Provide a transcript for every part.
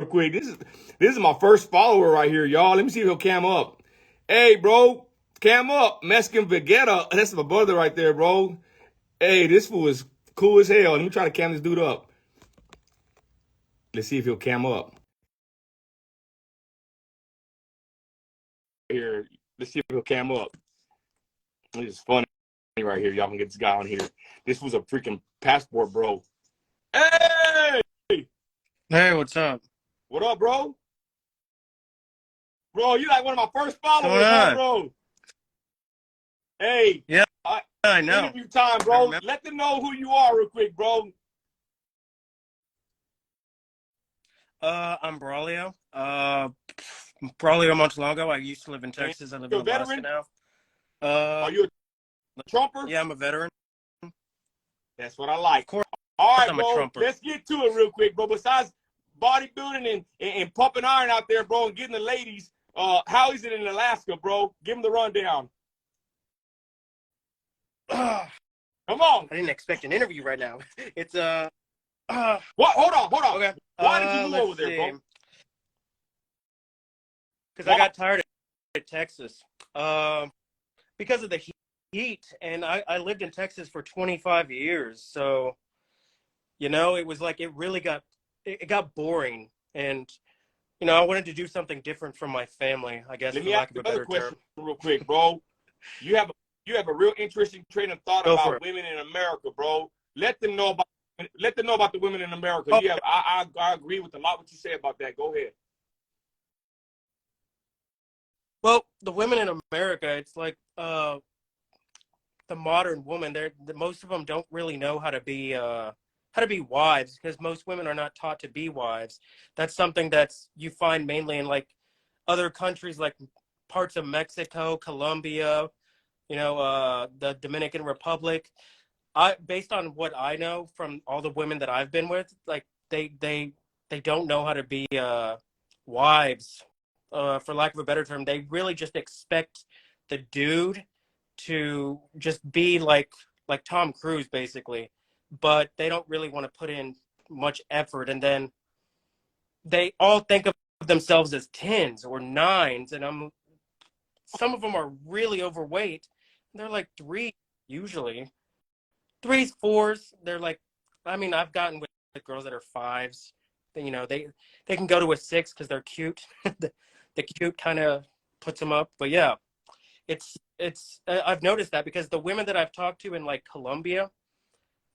quick. This is my first follower right here, y'all. Let me see if he'll cam up. Hey, bro, cam up. Mexican Vegeta. That's my brother right there, bro. Hey, this fool is cool as hell. Let me try to cam this dude up. Let's see if he'll cam up. Here, let's see if he'll cam up. This is funny right here. Y'all can get this guy on here. This was a freaking passport, bro. Hey, Hey, what's up? what up, bro? Bro, you like one of my first What's going followers, huh, on? bro? Hey, Yeah, I know. interview time, I bro. remember. Let them know who you are real quick, bro. I'm Braulio. Braulio Montalongo. I used to live in And Texas. I live in you're a Alaska veteran? now. Uh, Are you a Trumper? yeah, I'm a veteran. That's what I Of like. course, All right, I'm a bro. Trumper. Let's get to it real quick, bro. Besides bodybuilding and pumping iron out there, bro, and getting the ladies, how is it in Alaska, bro? Give them the rundown. I Come on. didn't expect an interview right now. It's What? Hold on. okay. Why did you move Let's over there, see. bro? Because I Why? got tired of Texas. Because of the heat, and I lived in Texas for 25 years, so it was like it got boring, and I wanted to do something different from my family, I guess, Let for me ask lack of you a another better term. question real quick, bro. You have a real interesting train of thought Go for about it. women in America, bro. Let them know about the women in America. Oh, I agree with a lot what you say about that. Go ahead. well, the women in America, it's like the modern woman. Most of them don't really know how to be wives, because most women are not taught to be wives. That's something that's you find mainly in like other countries, like parts of Mexico, Colombia, the Dominican Republic. Based on what I know from all the women that I've been with, like they don't know how to be wives, for lack of a better term. They really just expect the dude to just be like Tom Cruise, basically, but they don't really want to put in much effort. And then they all think of themselves as tens or nines, and some of them are really overweight. They're like three usually. Threes, fours. They're like, I mean, I've gotten with girls that are fives. They can go to a six because they're cute. The cute kind of puts them up. But yeah, I've noticed that because the women that I've talked to in like Colombia,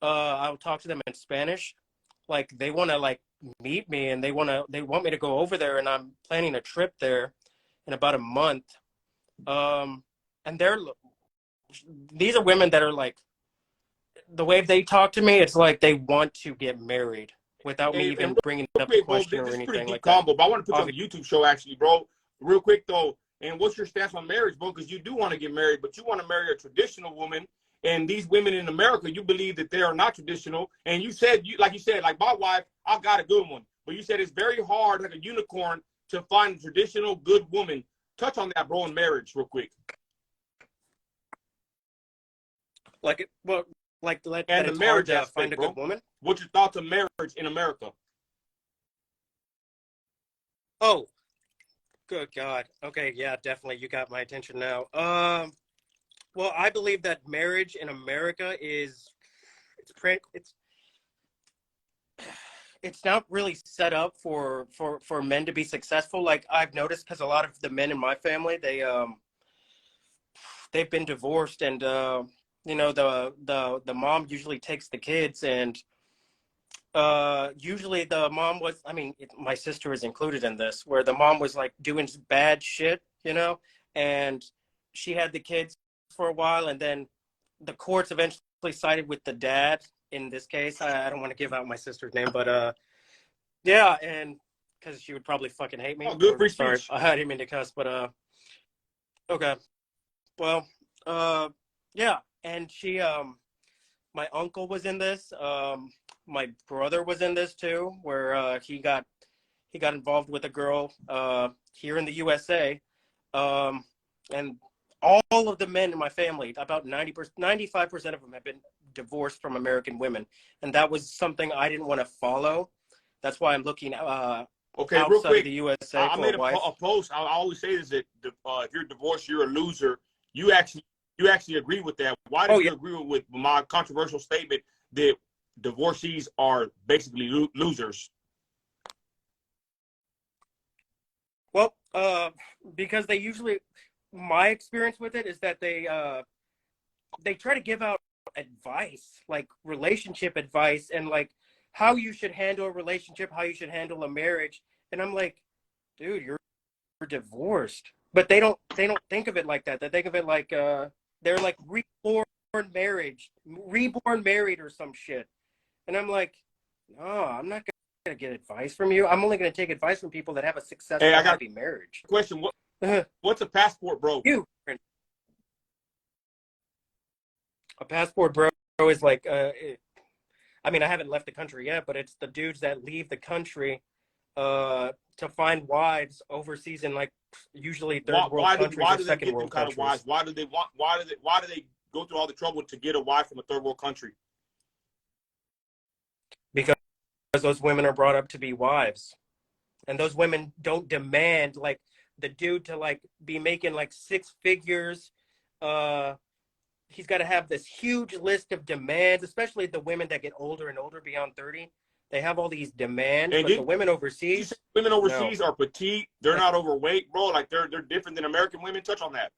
I'll talk to them in Spanish. Like they want to like meet me, and they want me to go over there, and I'm planning a trip there in about a month. Um, and these are women that are like, the way they talk to me, it's like they want to get married without me And even bringing real up the quick, bro, question this or is pretty anything deep like that. combo, but I want to put you on the Obviously, YouTube show actually, bro. Real quick though, and what's your stance on marriage, bro? Because you do want to get married, but you want to marry a traditional woman. And these women in America, you believe that they are not traditional. And you said, like my wife, I got a good one. But you said it's very hard, like a unicorn, to find a traditional good woman. Touch on that, bro, in marriage, real quick. well, like that And the it's hard marriage to find aspect, a good bro. woman. What's your thoughts on marriage in America? Oh, good God. Okay, yeah, definitely. You got my attention now. Well, I believe that marriage in America it's not really set up for men to be successful. Like I've noticed, because a lot of the men in my family, they've been divorced, and the mom usually takes the kids, and usually the mom was, I mean, my sister is included in this, where the mom was like doing bad shit, and she had the kids for a while, and then the courts eventually sided with the dad in this case. I don't want to give out my sister's name, but yeah, and because she would probably fucking hate Oh, me, good or free sorry, speech. I didn't mean to cuss, but okay. Well, uh, yeah, and my uncle was in this. My brother was in this too, where he got involved with a girl here in the USA, um, and all of the men in my family, about 90%, 95% of them, have been divorced from American women, and that was something I didn't want to follow. That's why I'm looking Okay, real outside of quick. the USA I for a made wife. a post. I always say this that if you're divorced, you're a loser. You actually agree with that. Why did you agree with my controversial statement that divorcees are basically losers? Well, because they usually, my experience with it is that they try to give out advice, like relationship advice, and like how you should handle a relationship, how you should handle a marriage. And I'm like, dude, you're divorced. But they don't think of it like that. They think of it like they're like reborn married or some shit. And I'm like, no, I'm not gonna get advice from you. I'm only gonna take advice from people that have a Hey, successful, I got happy marriage. a question. What's a passport, bro? You, a passport bro is like, I mean, I haven't left the country yet, but it's the dudes that leave the country to find wives overseas in like usually third world countries Why or do they second get them world kind of wives? countries. Why do they go through all the trouble to get a wife from a third world country? Because those women are brought up to be wives, and those women don't demand like the dude to like be making like six figures. Uh, he's got to have this huge list of demands, especially the women that get older and older beyond 30. They have all these demands, And but the did women you say overseas, women no. overseas are petite? They're not overweight, bro. Like they're different than American women. Touch on that.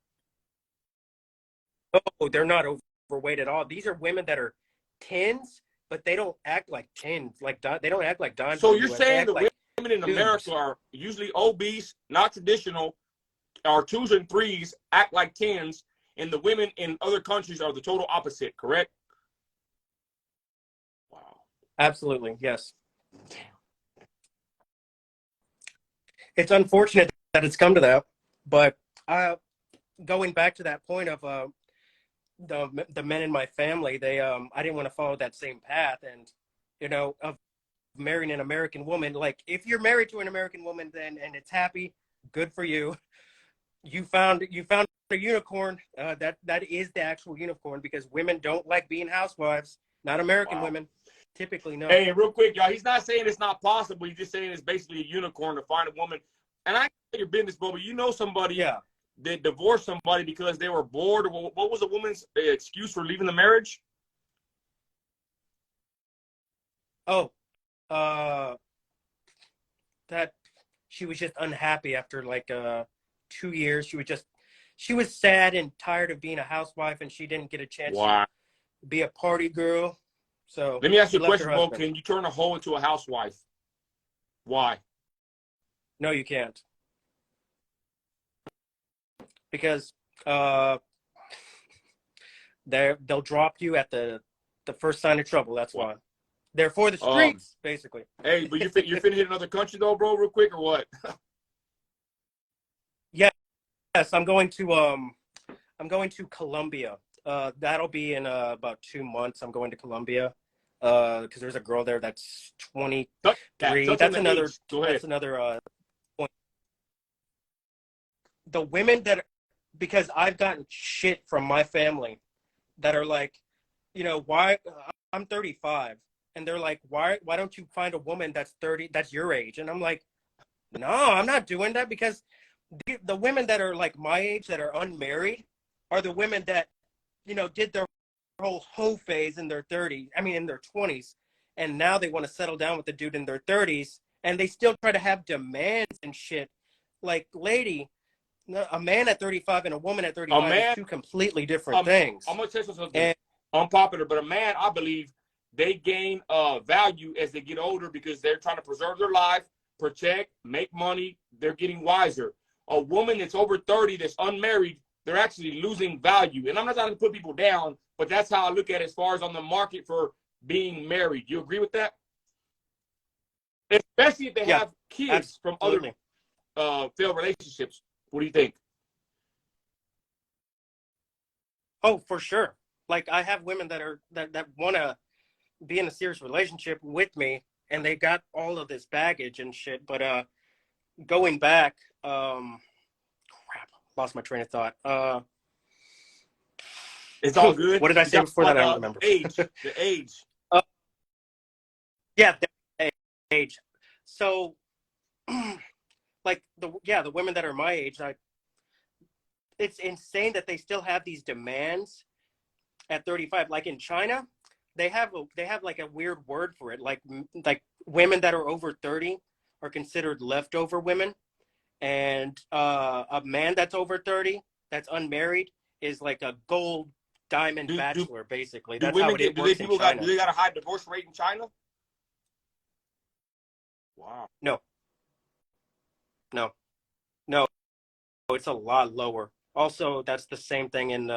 Oh, they're not overweight at all. These are women that are tens, but they don't act like tens. Like they don't act like dimes in So the you're U.S. They saying act the like women in America twos. are usually obese, not traditional, are twos and threes, act like tens, and the women in other countries are the total opposite, correct? Wow. Absolutely, yes. It's unfortunate that it's come to that, but going back to that point of the men in my family, they I didn't want to follow that same path, and of marrying an American woman. Like if you're married to an American woman, then and it's happy, good for you. You found a unicorn. That is the actual unicorn because women don't like being housewives. Not American Wow. women, typically no. Hey, real quick, y'all. He's not saying it's not possible. He's just saying it's basically a unicorn to find a woman. And I know your business, bro, but you know somebody Yeah. that divorced somebody because they were bored. What was the woman's excuse for leaving the marriage? Oh, uh, that she was just unhappy after like 2 years. She was sad and tired of being a housewife, and she didn't get a chance to Wow. be a party girl. So Let me ask she you a left her question, bro. husband. Can you turn a hoe into a housewife? Why? No, you can't, because uh, they'll drop you at the first sign of trouble. That's Why? why. They're for the streets, basically. Hey, but you're finna hit another country though, bro, real quick, or what? Yes, I'm going to Colombia. That'll be in about 2 months. I'm going to Colombia because there's a girl there that's 23. Touch on the age. Go ahead. That's another point. The women because I've gotten shit from my family that are like, why I'm 35, and they're like, why don't you find a woman that's 30, that's your age? And I'm like, no, I'm not doing that because the women that are like my age that are unmarried are the women that did their whole hoe phase in their 30s, I mean in their 20s, and now they want to settle down with the dude in their 30s, and they still try to have demands and shit. Like, lady, a man at 35 and a woman at A 35 is man, two completely different things. I'm gonna tell you something And unpopular, but a man, I believe, they gain value as they get older because they're trying to preserve their life, protect, make money. They're getting wiser. A woman that's over 30 that's unmarried, they're actually losing value. And I'm not trying to put people down, but that's how I look at it as far as on the market for being married. You agree with that? Especially if they yeah, have kids from other absolutely. failed relationships. What do you think? Oh, for sure. Like, I have women that want to be in a serious relationship with me, and they got all of this baggage and shit. But going back, crap, lost my train of thought. It's all good. What did I You say got before that? I don't remember. age, the age. uh, yeah, the age. So like the women that are my age, it's insane that they still have these demands at 35. Like in China, they have like a weird word for it. Like women that are over 30 are considered leftover women, and a man that's over 30 that's unmarried is like a gold diamond bachelor, basically. Do That's how women it get? works in China. Do they got a high divorce rate in China? Wow. No, no, no. It's a lot lower. Also, that's the same thing in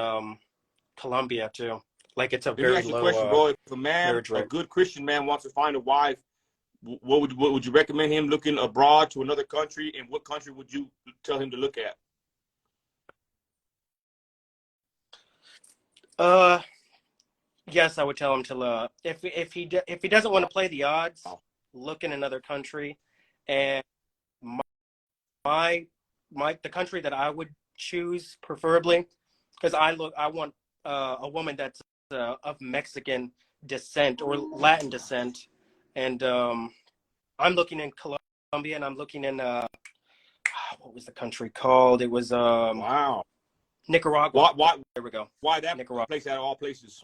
Colombia too. Like it's a Let me very ask you a question, low bro. If a man, marriage a rate. good Christian man, wants to find a wife, what would you recommend him looking abroad to another country, and what country would you tell him to look at? Yes, I would tell him to if he doesn't want to play the odds, look in another country. And my the country that I would choose preferably, because I want a woman that's of Mexican descent or Latin descent, and I'm looking in Colombia, and I'm looking in what was the country called? It was Wow. Nicaragua. Why? There we go. Why that Nicaragua. place out of all places?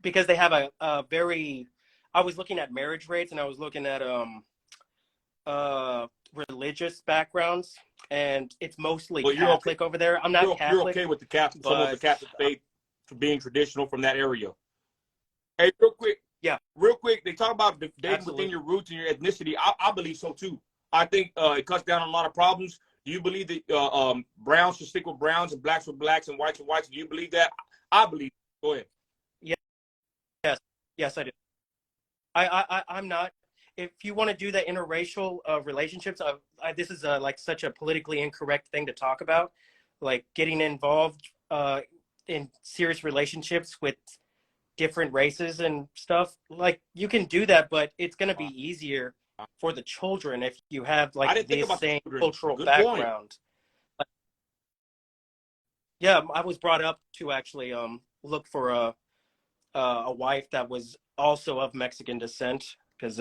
Because they have a very. I was looking at marriage rates, and I was looking at religious backgrounds, and it's mostly Catholic over there. I'm not Catholic. You're okay with the Catholic, some of the Catholic faith for being traditional from that area. Hey, real quick, they talk about dating within your roots and your ethnicity. I believe so too. I think it cuts down on a lot of problems. Do you believe that browns should stick with browns and blacks with blacks and whites with whites? Do you believe that? I believe. Go ahead. Yes, I do. I'm not. If you want to do the interracial relationships, this is like such a politically incorrect thing to talk about, like getting involved in serious relationships with different races and stuff. Like you can do that, but it's going to be easier for the children if you have like the same cultural background. Yeah, I was brought up to actually look for a wife that was also of Mexican descent, because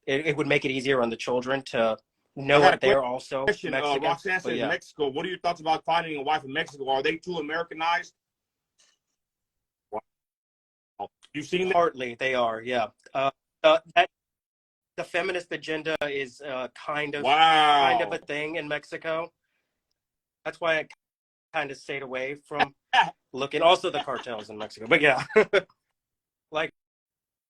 it would make it easier on the children to know that they're also Mexican. Roxanne says Mexico. What are your thoughts about finding a wife in Mexico? Are they too Americanized? You've seen that? Partly, they are, yeah. The feminist agenda is kind of a thing in Mexico. That's why I kind of stayed away from looking. Also, the cartels in Mexico, but yeah, like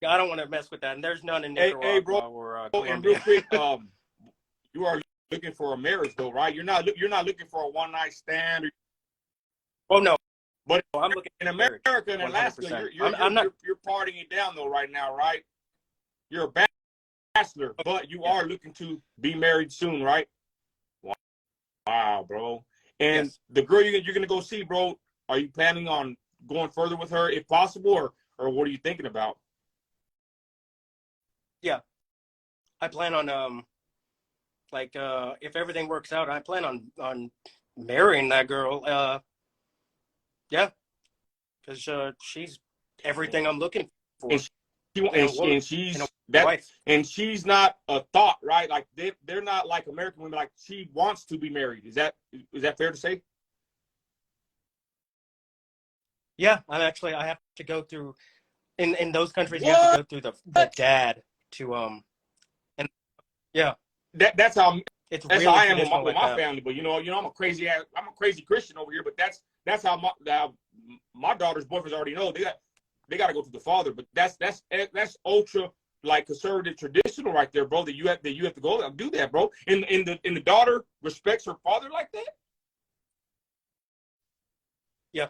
I don't want to mess with that. And there's none in Nicaragua. Hey, bro. Or and real quick, you are looking for a marriage, though, right? You're not looking for a one night stand. Oh no. But I'm looking in America and Alaska, you're partying it down though right now, right? You're a bachelor, but you are looking to be married soon, right? Wow, bro. And the girl you're gonna go see, bro, are you planning on going further with her if possible, or what are you thinking about? Yeah, I plan on if everything works out, I plan on marrying that girl. Yeah, because she's everything I'm looking for. And she's not a thought, right? Like they're not like American women. Like she wants to be married. Is that fair to say? Yeah, I have to go through in those countries. You have to go through the dad to and yeah. That's how it's that's really how I am with my family. But I'm a crazy Christian over here. But that's how my daughter's boyfriends already know. They got to go to the father. But that's ultra like conservative traditional right there, bro. That you have to go and do that, bro. And the daughter respects her father like that. Yeah.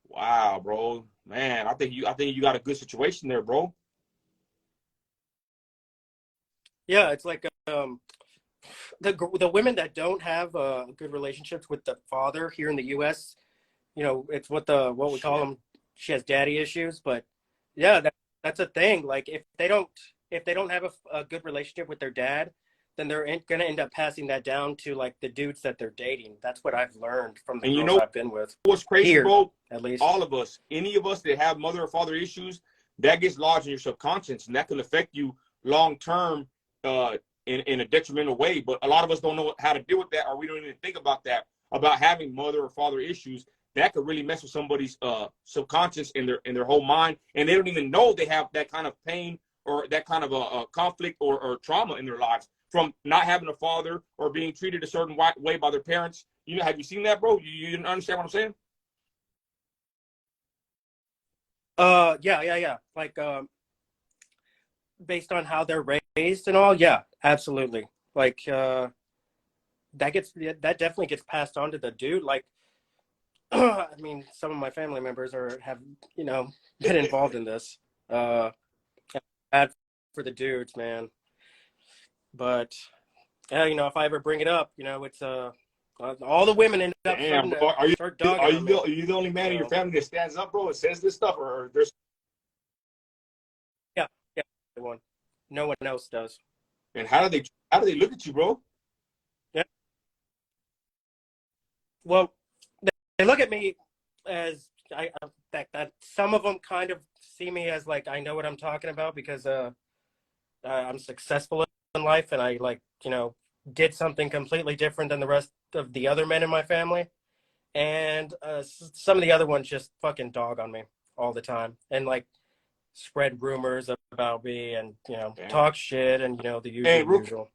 Wow, bro. Man, I think you got a good situation there, bro. Yeah, it's like the women that don't have good relationships with the father here in the U.S. It's what we call them. She has daddy issues, but yeah, that's a thing. Like if they don't have a good relationship with their dad, then they're going to end up passing that down to like the dudes that they're dating. That's what I've learned from the girls I've been with. What's crazy, here, bro? At least all of us, any of us that have mother or father issues, that gets lodged in your subconscious, and that can affect you long term in a detrimental way. But a lot of us don't know how to deal with that, or we don't even think about that, about having mother or father issues. That could really mess with somebody's subconscious in their whole mind, and they don't even know they have that kind of pain or that kind of a conflict or trauma in their lives from not having a father or being treated a certain way by their parents. You know, have you seen that, bro? You understand what I'm saying? Yeah. Like, based on how they're raised and all, yeah, absolutely. Like, that definitely gets passed on to the dude. Like, I mean, some of my family members have, you know, been involved in this. Bad for the dudes, man. But yeah, you know, if I ever bring it up, you know, it's all the women end up Damn, bro. start dogging on me. Are you the only man in your family that stands up, bro, and says this stuff, or there's? Yeah, one. No one else does. And how do they look at you, bro? Yeah. Well, they look at me as that some of them kind of see me as like I know what I'm talking about because I'm successful in life and I, like, you know, did something completely different than the rest of the other men in my family. And some of the other ones just fucking dog on me all the time and like spread rumors about me and, you know, talk shit and, you know, the usual.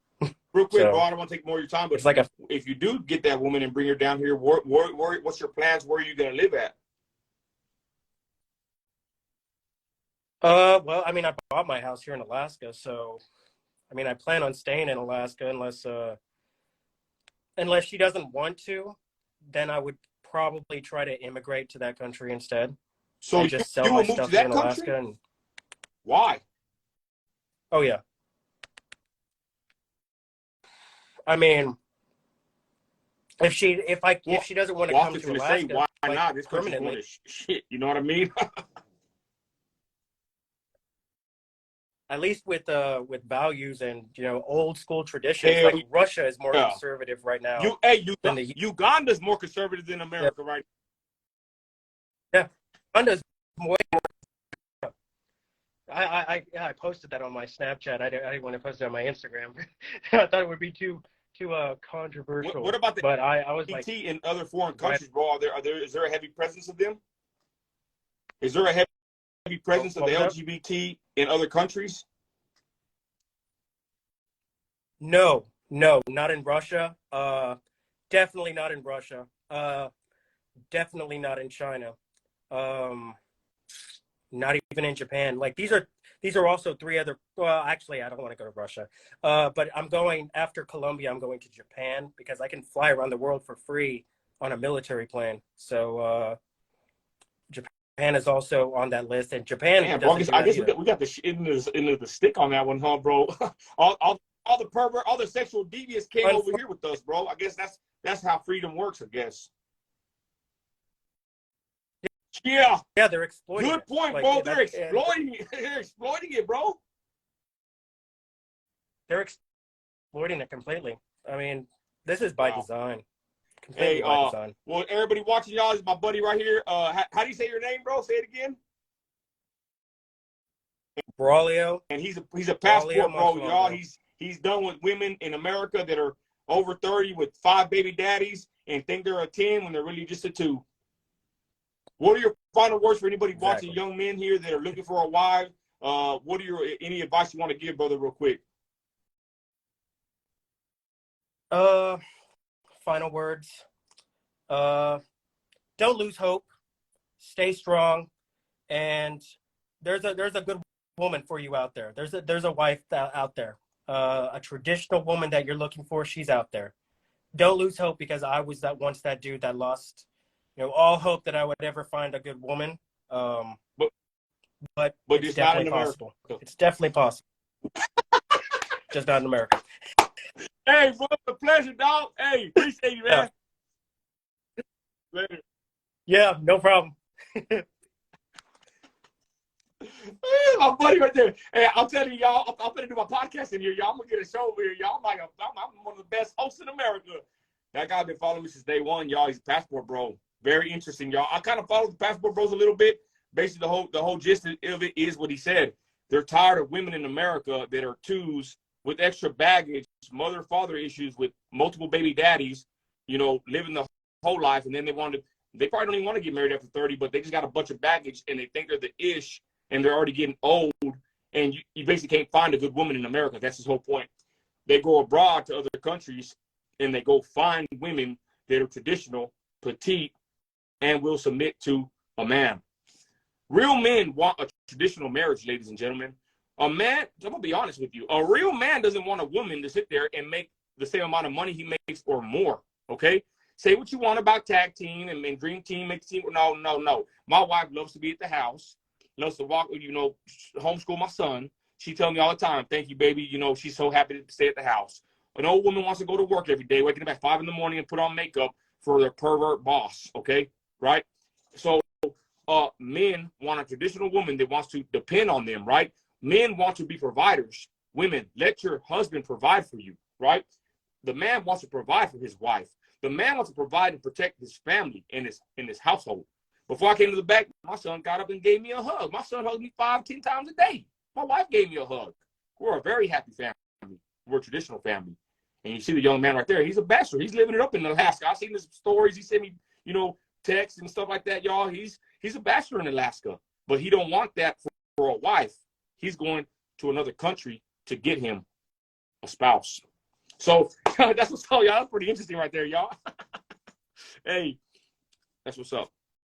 Real quick, So, bro, I don't want to take more of your time, but it's like if you do get that woman and bring her down here, what's your plans? Where are you going to live at? well, I mean, I bought my house here in Alaska, so I mean, I plan on staying in Alaska unless she doesn't want to, then I would probably try to immigrate to that country instead. So and just sell my stuff here in Alaska. And why? Oh yeah. I mean, if she doesn't want to come to Alaska, say, why not? This country's going to shit. You know what I mean? At least with values and, you know, old school traditions. Like Russia is more conservative right now. Uganda's more conservative than America, right? Yeah, Uganda's more. I posted that on my Snapchat. I didn't want to post it on my Instagram. I thought it would be too controversial. What about the but I was LGBT like, in other foreign countries, bro? Is there a heavy presence of them? Is there a heavy presence of the LGBT in other countries? No, not in Russia. Definitely not in Russia. Definitely not in China. Not even in Japan. Like these are also three other. Well, actually, I don't want to go to Russia. But I'm going after Colombia. I'm going to Japan because I can fly around the world for free on a military plane. So Japan is also on that list, and Japan. Man, bro, I guess we got the into the stick on that one, huh, bro? all the pervert, all the sexual deviants came over here with us, bro. I guess that's how freedom works, I guess. Yeah, they're exploiting. Good point, bro. They're exploiting it. They're exploiting it, bro. They're exploiting it completely. I mean, this is by design. Completely by design. Well, everybody watching y'all is my buddy right here. How do you say your name, bro? Say it again. Braulio. And he's a passport, bro, y'all. He's done with women in America that are over 30 with 5 baby daddies and think they're a 10 when they're really just a 2. What are your final words for anybody watching, young men here that are looking for a wife? What are any advice you want to give, brother, real quick? Final words. Don't lose hope. Stay strong, and there's a good woman for you out there. There's a wife out there. A traditional woman that you're looking for. She's out there. Don't lose hope because I was that dude that lost, you know, all hope that I would ever find a good woman. But it's definitely possible. It's definitely possible. Just not in America. Hey, bro, it's a pleasure, dog. Hey, appreciate you, man. Later. Yeah, no problem. My buddy right there. Hey, I'm telling y'all, I'm gonna do my podcast in here, y'all. I'm gonna get a show over here, y'all. I'm one of the best hosts in America. That guy been following me since day one, y'all. He's a passport bro. Very interesting, y'all. I kind of follow the passport bros a little bit. basically the whole gist of it is what he said. They're tired of women in America that are twos with extra baggage, mother father issues with multiple baby daddies, you know, living the whole life, and then they probably don't even want to get married after 30, but they just got a bunch of baggage and they think they're the ish, and they're already getting old, and you basically can't find a good woman in America. That's his whole point. They go abroad to other countries and they go find women that are traditional, petite, and will submit to a man. Real men want a traditional marriage, ladies and gentlemen. A man, I'm going to be honest with you, a real man doesn't want a woman to sit there and make the same amount of money he makes or more, okay? Say what you want about tag team and dream team, make team. No, no, no. My wife loves to be at the house, loves to walk, you know, homeschool my son. She tells me all the time, thank you, baby. You know, she's so happy to stay at the house. An old woman wants to go to work every day, waking up at 5 in the morning and put on makeup for their pervert boss, okay? Right? So men want a traditional woman that wants to depend on them, right? Men want to be providers. Women, let your husband provide for you, right? The man wants to provide for his wife. The man wants to provide and protect his family and his household. Before I came to the back, my son got up and gave me a hug. My son hugs me 5-10 times a day. My wife gave me a hug. We're a very happy family. We're a traditional family. And you see the young man right there. He's a bachelor. He's living it up in Alaska. I've seen his stories. He sent me, you know, texts and stuff like that, y'all. He's a bachelor in Alaska, but he don't want that for a wife. He's going to another country to get him a spouse. So that's what's up, y'all. That's pretty interesting right there, y'all. Hey, that's what's up.